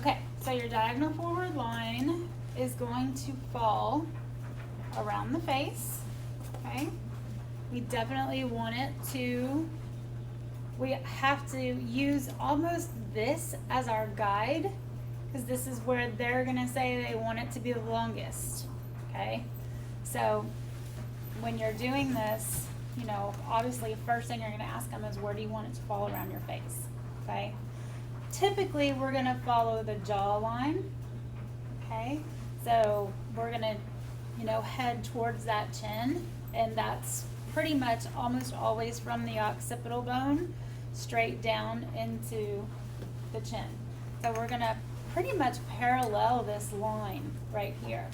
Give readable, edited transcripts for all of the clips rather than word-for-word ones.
Okay, so your diagonal forward line is going to fall around the face, okay? We definitely want it to, we have to use almost this as our guide, because this is where they're gonna say they want it to be the longest, okay? So when you're doing this, you know, obviously first thing you're gonna ask them is where do you want it to fall around your face, okay? Typically we're gonna follow the jawline, okay? So we're gonna, you know, head towards that chin, and that's pretty much almost always from the occipital bone straight down into the chin. So we're gonna pretty much parallel this line right here,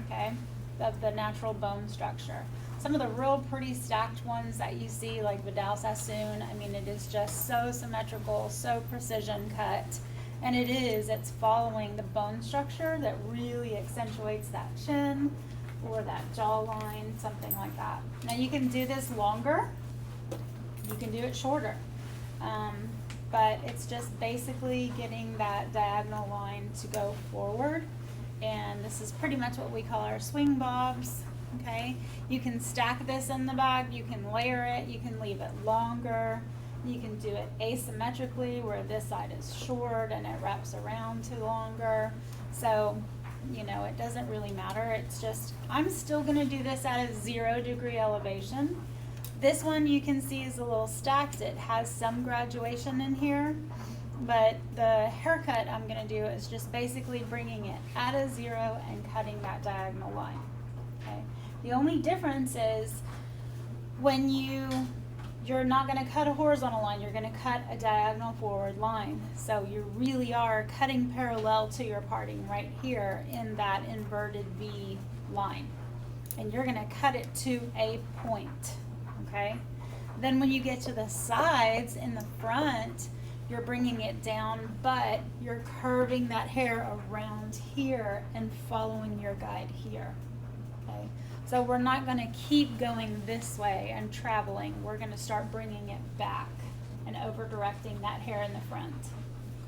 okay, of the natural bone structure. Some of the real pretty stacked ones that you see, like Vidal Sassoon, I mean, it is just so symmetrical, so precision cut. And it's following the bone structure that really accentuates that chin or that jawline, something like that. Now you can do this longer, you can do it shorter. But it's just basically getting that diagonal line to go forward. And this is pretty much what we call our swing bobs, okay? You can stack this in the back, you can layer it, you can leave it longer, you can do it asymmetrically where this side is short and it wraps around to longer. So, you know, it doesn't really matter. It's just, I'm still gonna do this at a 0 degree elevation. This one you can see is a little stacked. It has some graduation in here, but the haircut I'm gonna do is just basically bringing it at a 0 and cutting that diagonal line, okay? The only difference is when you're not gonna cut a horizontal line, you're gonna cut a diagonal forward line. So you really are cutting parallel to your parting right here in that inverted V line. And you're gonna cut it to a point. Okay, then when you get to the sides in the front, you're bringing it down, but you're curving that hair around here and following your guide here. Okay, so we're not going to keep going this way and traveling. We're going to start bringing it back and over directing that hair in the front.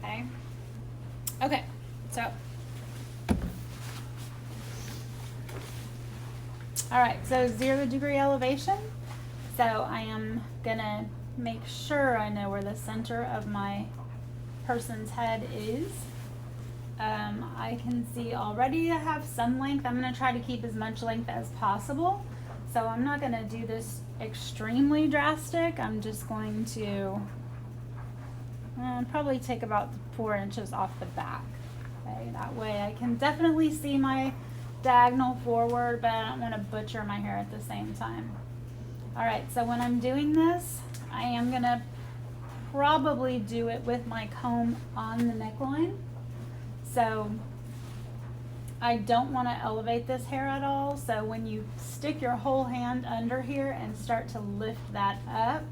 Okay, okay, so all right, so 0 degree elevation. So I am gonna make sure I know where the center of my person's head is. I can see already I have some length. I'm gonna try to keep as much length as possible. So I'm not gonna do this extremely drastic. I'm just going to probably take about 4 inches off the back. Okay, that way I can definitely see my diagonal forward, but I don't wanna butcher my hair at the same time. All right, so when I'm doing this, I am gonna probably do it with my comb on the neckline. So I don't wanna elevate this hair at all. So when you stick your whole hand under here and start to lift that up,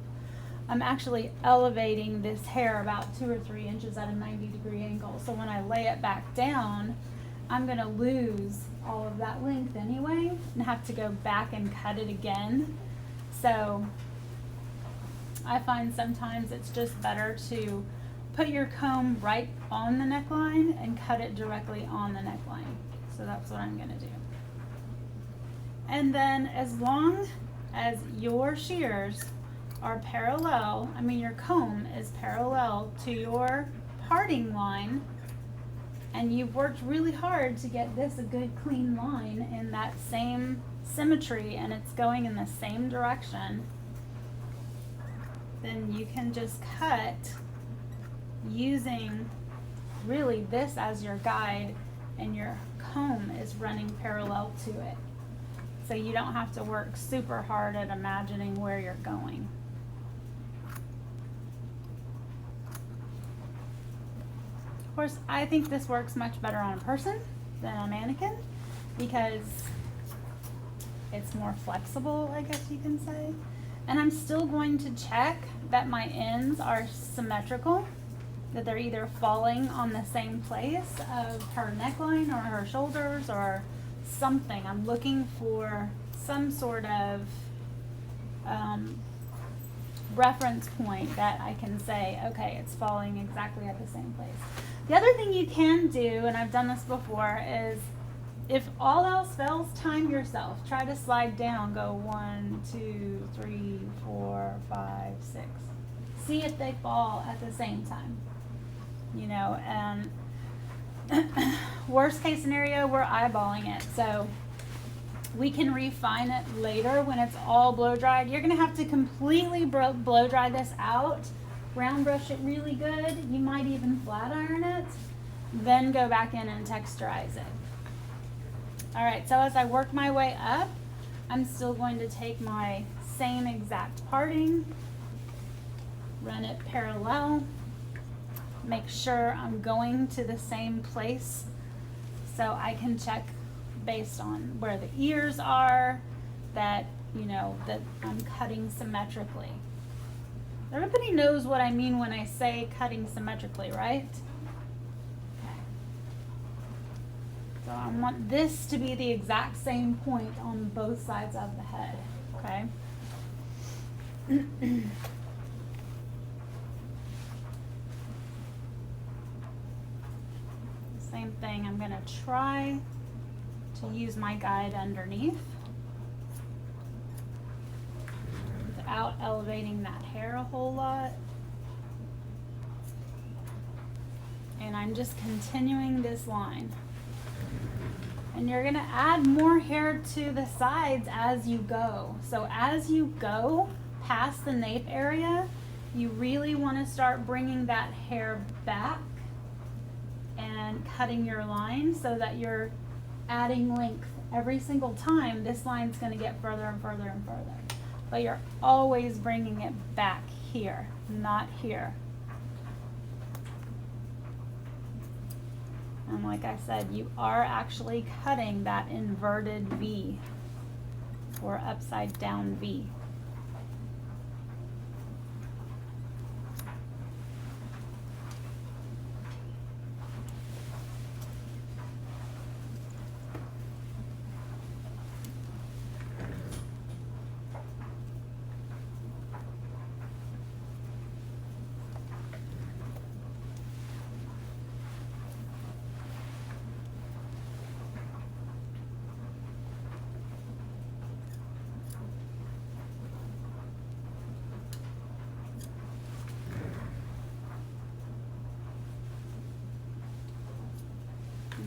I'm actually elevating this hair about 2 or 3 inches at a 90 degree angle. So when I lay it back down, I'm gonna lose all of that length anyway and have to go back and cut it again. So I find sometimes it's just better to put your comb right on the neckline and cut it directly on the neckline. So that's what I'm gonna do. And then as long as your shears are parallel, I mean your comb is parallel to your parting line, and you've worked really hard to get this a good clean line in that same symmetry and it's going in the same direction, then you can just cut using really this as your guide and your comb is running parallel to it. So you don't have to work super hard at imagining where you're going. Of course, I think this works much better on a person than a mannequin because it's more flexible, I guess you can say. And I'm still going to check that my ends are symmetrical, that they're either falling on the same place of her neckline or her shoulders or something. I'm looking for some sort of reference point that I can say, okay, it's falling exactly at the same place. The other thing you can do, and I've done this before, is if all else fails, time yourself. Try to slide down, go 1, 2, 3, 4, 5, 6. See if they fall at the same time. You know, and worst case scenario, we're eyeballing it. So we can refine it later when it's all blow dried. You're gonna have to completely blow dry this out, round brush it really good. You might even flat iron it, then go back in and texturize it. All right, so as I work my way up, I'm still going to take my same exact parting, run it parallel, make sure I'm going to the same place so I can check based on where the ears are, that, you know, that I'm cutting symmetrically. Everybody knows what I mean when I say cutting symmetrically, right? Okay. So I want this to be the exact same point on both sides of the head, okay? Same thing, I'm gonna try to use my guide underneath without elevating that hair a whole lot. And I'm just continuing this line. And you're gonna add more hair to the sides as you go. So as you go past the nape area, you really wanna start bringing that hair back and cutting your line so that you're adding length every single time. This line's going to get further and further and further, but you're always bringing it back here, not here. And like I said, you are actually cutting that inverted V or upside down V.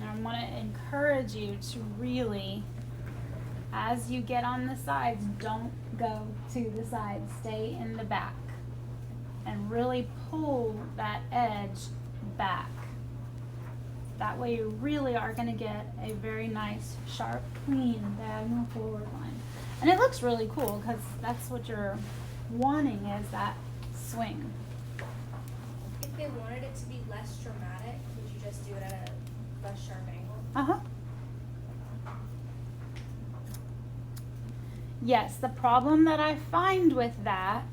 I want to encourage you to really, as you get on the sides, don't go to the sides, stay in the back and really pull that edge back. That way you really are going to get a very nice, sharp, clean, diagonal forward line. And it looks really cool because that's what you're wanting, is that swing. If they wanted it to be less dramatic, would you just do it at a less sharp angle? Uh-huh. Yes, the problem that I find with that,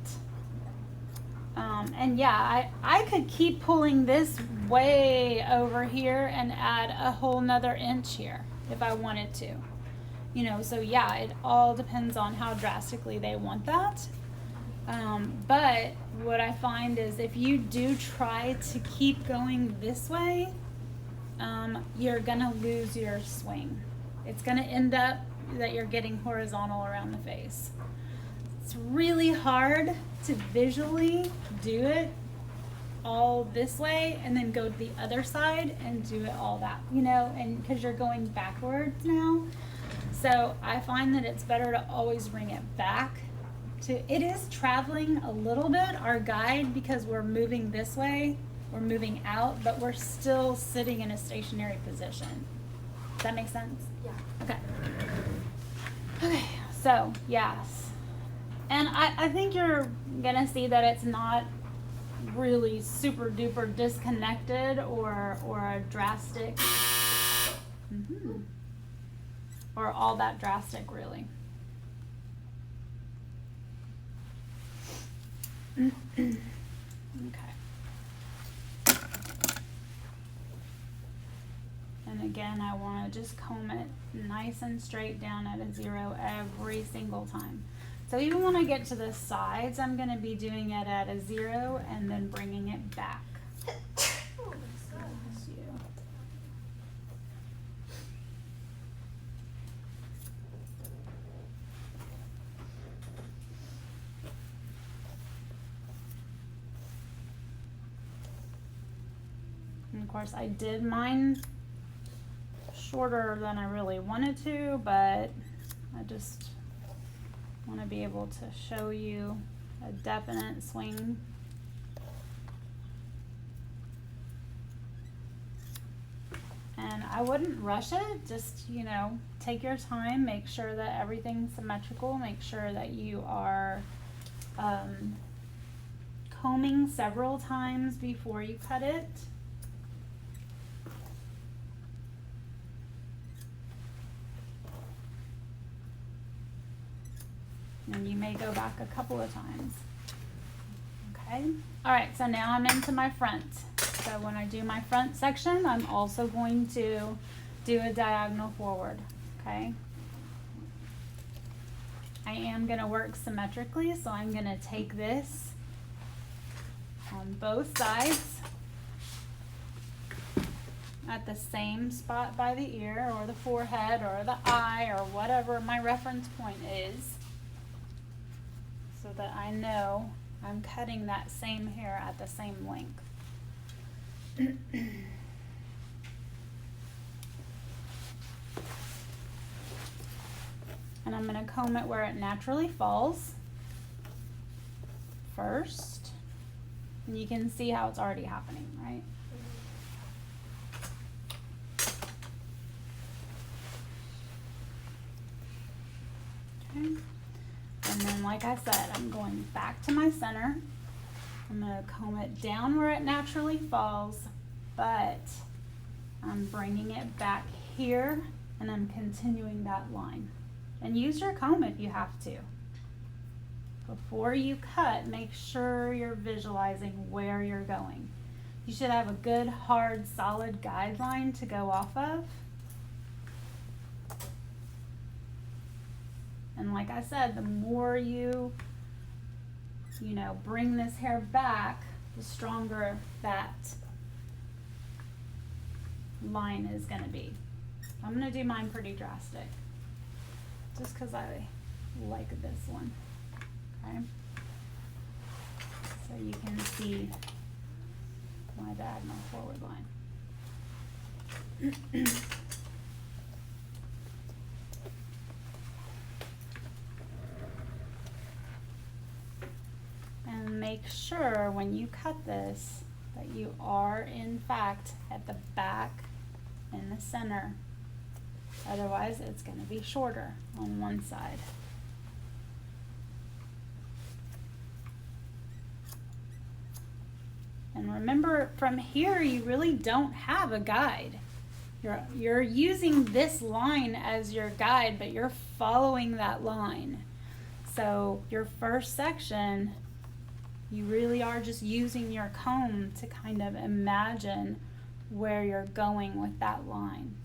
and yeah, I could keep pulling this way over here and add a whole nother inch here if I wanted to. You know, so yeah, it all depends on how drastically they want that. But what I find is if you do try to keep going this way, you're gonna lose your swing. It's gonna end up that you're getting horizontal around the face. It's really hard to visually do it all this way and then go to the other side and do it all that, you know, and because you're going backwards now. So I find that it's better to always bring it back to, it is traveling a little bit, our guide, because we're moving this way, we're moving out, but we're still sitting in a stationary position. Does that make sense? Yeah. Okay. Okay, so yes. And I think you're gonna see that it's not really super duper disconnected or a drastic, or all that drastic really. Okay. And again, I want to just comb it nice and straight down at a 0 every single time. So even when I get to the sides, I'm going to be doing it at a 0 and then bringing it back. Oh, Bless you. And of course, I did mine shorter than I really wanted to, but I just want to be able to show you a definite swing. And I wouldn't rush it, just, you know, take your time, make sure that everything's symmetrical, make sure that you are combing several times before you cut it. And you may go back a couple of times. Okay. All right, so now I'm into my front. So when I do my front section, I'm also going to do a diagonal forward. Okay. I am going to work symmetrically, so I'm going to take this on both sides at the same spot by the ear or the forehead or the eye or whatever my reference point is, so that I know I'm cutting that same hair at the same length. And I'm going to comb it where it naturally falls first. And you can see how it's already happening, right? Okay. And then, like I said, I'm going back to my center. I'm going to comb it down where it naturally falls, but I'm bringing it back here and I'm continuing that line. And use your comb if you have to. Before you cut, make sure you're visualizing where you're going. You should have a good, hard, solid guideline to go off of. And like I said, the more you bring this hair back, the stronger that line is going to be. I'm going to do mine pretty drastic, just because I like this one. Okay? So you can see my diagonal forward line. And make sure when you cut this that you are in fact at the back in the center. Otherwise it's going to be shorter on one side. And remember, from here you really don't have a guide. You're using this line as your guide, but you're following that line. So your first section, you really are just using your comb to kind of imagine where you're going with that line.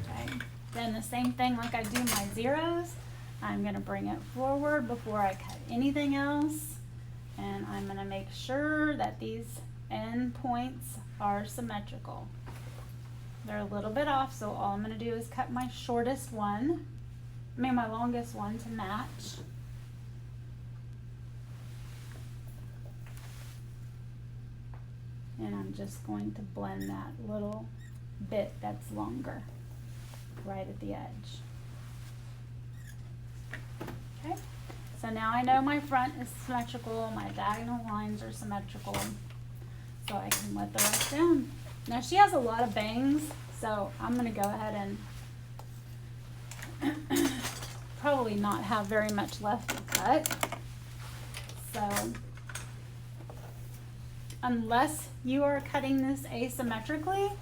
Okay. Then the same thing like I do my zeros. I'm going to bring it forward before I cut anything else. And I'm going to make sure that these end points are symmetrical. They're a little bit off, so all I'm going to do is cut my shortest one, my longest one to match. And I'm just going to blend that little bit that's longer right at the edge. Okay, so now I know my front is symmetrical, my diagonal lines are symmetrical, so I can let the rest down. Now she has a lot of bangs, so I'm going to go ahead and probably not have very much left to cut. So unless you are cutting this asymmetrically,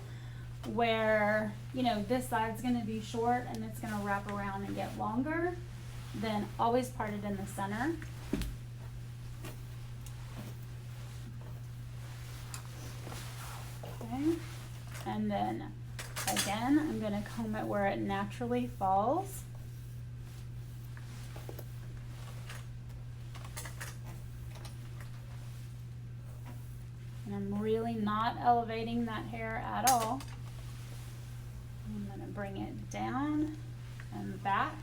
where this side's going to be short and it's going to wrap around and get longer, then always part it in the center. Okay. And then again, I'm gonna comb it where it naturally falls. And I'm really not elevating that hair at all. I'm gonna bring it down and back.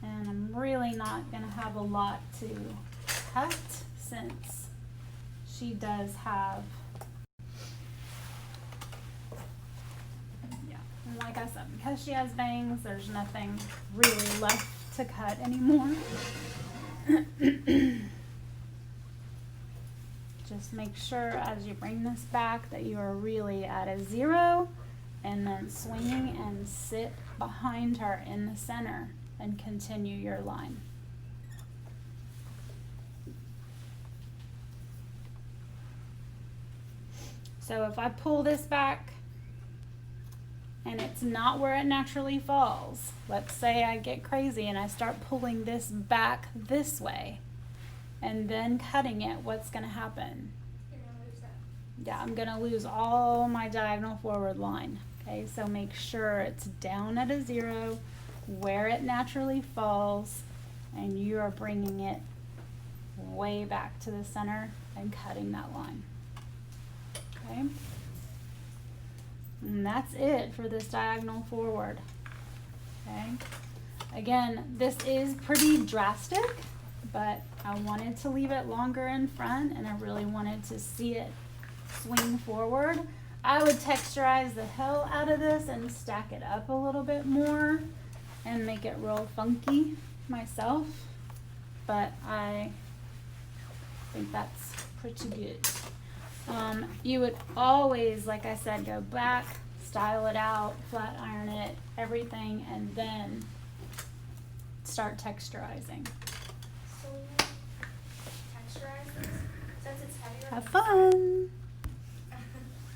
And I'm really not gonna have a lot to cut since she does have, yeah, and like I said, because she has bangs, there's nothing really left to cut anymore. Just make sure as you bring this back that you are really at a 0 and then swinging and sit behind her in the center and continue your line. So if I pull this back and it's not where it naturally falls, let's say I get crazy and I start pulling this back this way and then cutting it, what's going to happen? You're gonna lose that. Yeah, I'm going to lose all my diagonal forward line. Okay, so make sure it's down at a 0 where it naturally falls, and you are bringing it way back to the center and cutting that line. Okay, and that's it for this diagonal forward. Okay, again, this is pretty drastic, but I wanted to leave it longer in front and I really wanted to see it swing forward. I would texturize the hell out of this and stack it up a little bit more and make it real funky myself, but I think that's pretty good. You would always, like I said, go back, style it out, flat iron it, everything, and then start texturizing. So we texturize this since it's heavier. Have fun!